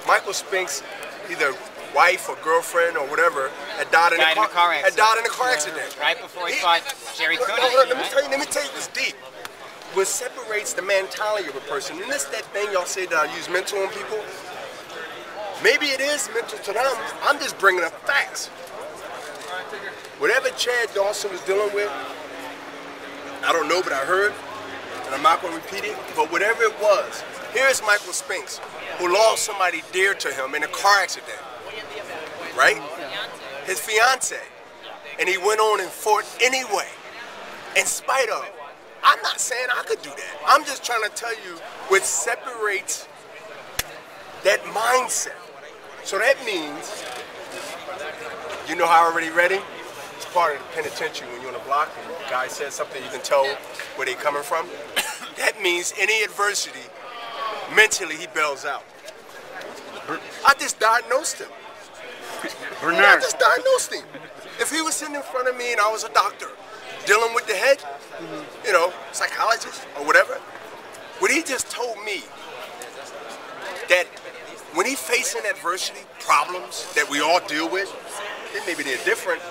Michael Spink's either wife or girlfriend or whatever had died in a car accident. Right before he fought Jerry Cooney. Let me tell you what's deep. What separates the mentality of a person, and this that thing y'all say that I use mental on people, maybe it is mental to them. I'm just bringing up facts. Whatever Chad Dawson was dealing with, I don't know, but I heard, and I'm not going to repeat it, but whatever it was, here's Michael Spinks, who lost somebody dear to him in a car accident, right? His fiance. And he went on and fought anyway, in spite of. I'm not saying I could do that. I'm just trying to tell you what separates that mindset. So that means, you know how already ready? It's part of the penitentiary when you're on the block and the guy says something, you can tell where they're coming from. That means any adversity, mentally he bails out. I just diagnosed him. I just diagnosed him. If he was sitting in front of me and I was a doctor, dealing with the head, you know, psychologist or whatever, what he just told me, that when he's facing adversity, problems that we all deal with, then maybe they're different.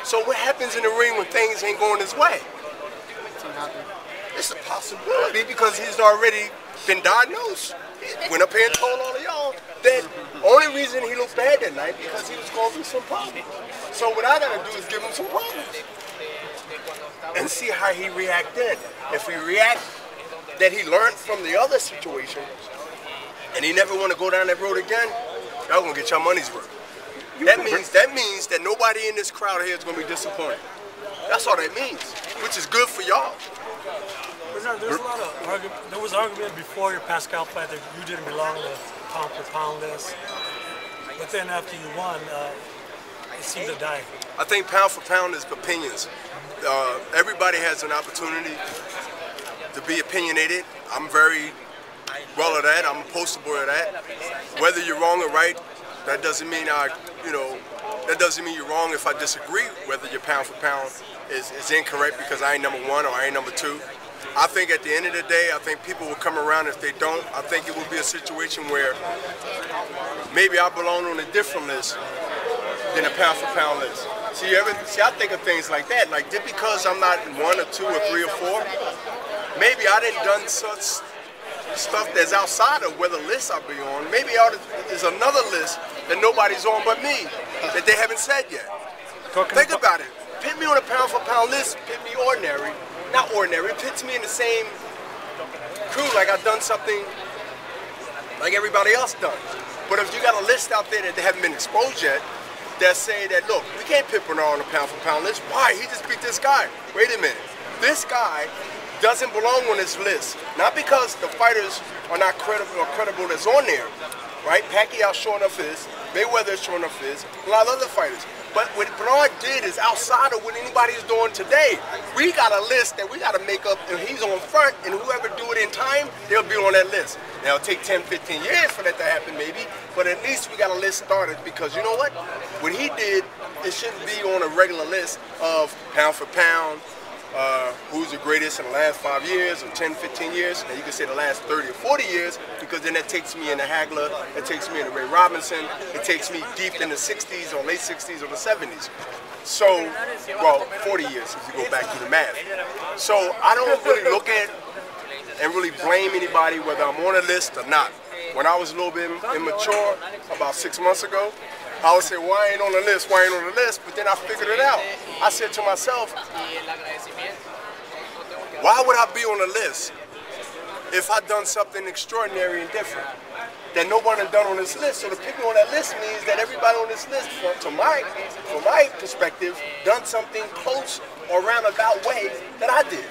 So what happens in the ring when things ain't going his way? It's a possibility because he's already been diagnosed. He went up here and told all of y'all that only reason he looked bad that night because he was going through some problems. So what I gotta do is give him some problems and see how he react then. If he react that he learned from the other situation and he never want to go down that road again, y'all gonna get your money's worth. That means that nobody in this crowd here is gonna be disappointed. That's all that means, which is good for y'all. There's a lot of argument. There was argument before your Pascal fight that you didn't belong to pound for pound list, but then after you won, it seemed to die. I think pound for pound is opinions. Everybody has an opportunity to be opinionated. I'm very well at that. I'm a poster boy of that. Whether you're wrong or right, that doesn't mean that doesn't mean you're wrong if I disagree. Whether your pound for pound is incorrect because I ain't number one or I ain't number two. I think at the end of the day, I think people will come around. If they don't, I think it will be a situation where maybe I belong on a different list than a pound for pound list. See, I think of things like that. Like just because I'm not in one or two or three or four, maybe I done done such stuff that's outside of where the list I'll be on. Maybe there's another list that nobody's on but me that they haven't said yet. Think about it. Put me on a pound for pound list, put me ordinary. Not ordinary, it puts me in the same crew like I've done something like everybody else done. But if you got a list out there that they haven't been exposed yet, that say that, look, we can't put Bernard on a pound for pound list. Why? He just beat this guy. Wait a minute. This guy doesn't belong on this list. Not because the fighters are not credible that's on there, right? Pacquiao sure enough is, Mayweather sure enough is, a lot of other fighters. But what Bernard did is outside of what anybody is doing today. We got a list that we got to make up, and he's on front, and whoever do it in time, they'll be on that list. Now, it'll take 10, 15 years for that to happen maybe, but at least we got a list started because you know what? What he did, it shouldn't be on a regular list of pound for pound, who's the greatest in the last 5 years or 10, 15 years. Now you can say the last 30 or 40 years because then that takes me into Hagler, it takes me into Ray Robinson, it takes me deep in the 60s or late 60s or the 70s. So, well, 40 years if you go back to the math. So I don't really look at and really blame anybody whether I'm on a list or not. When I was a little bit immature, about 6 months ago, I would say, why ain't on the list, why ain't on the list? But then I figured it out. I said to myself, why would I be on the list if I'd done something extraordinary and different that no one had done on this list? So to pick me on that list means that everybody on this list, from my perspective, done something close or roundabout way that I did.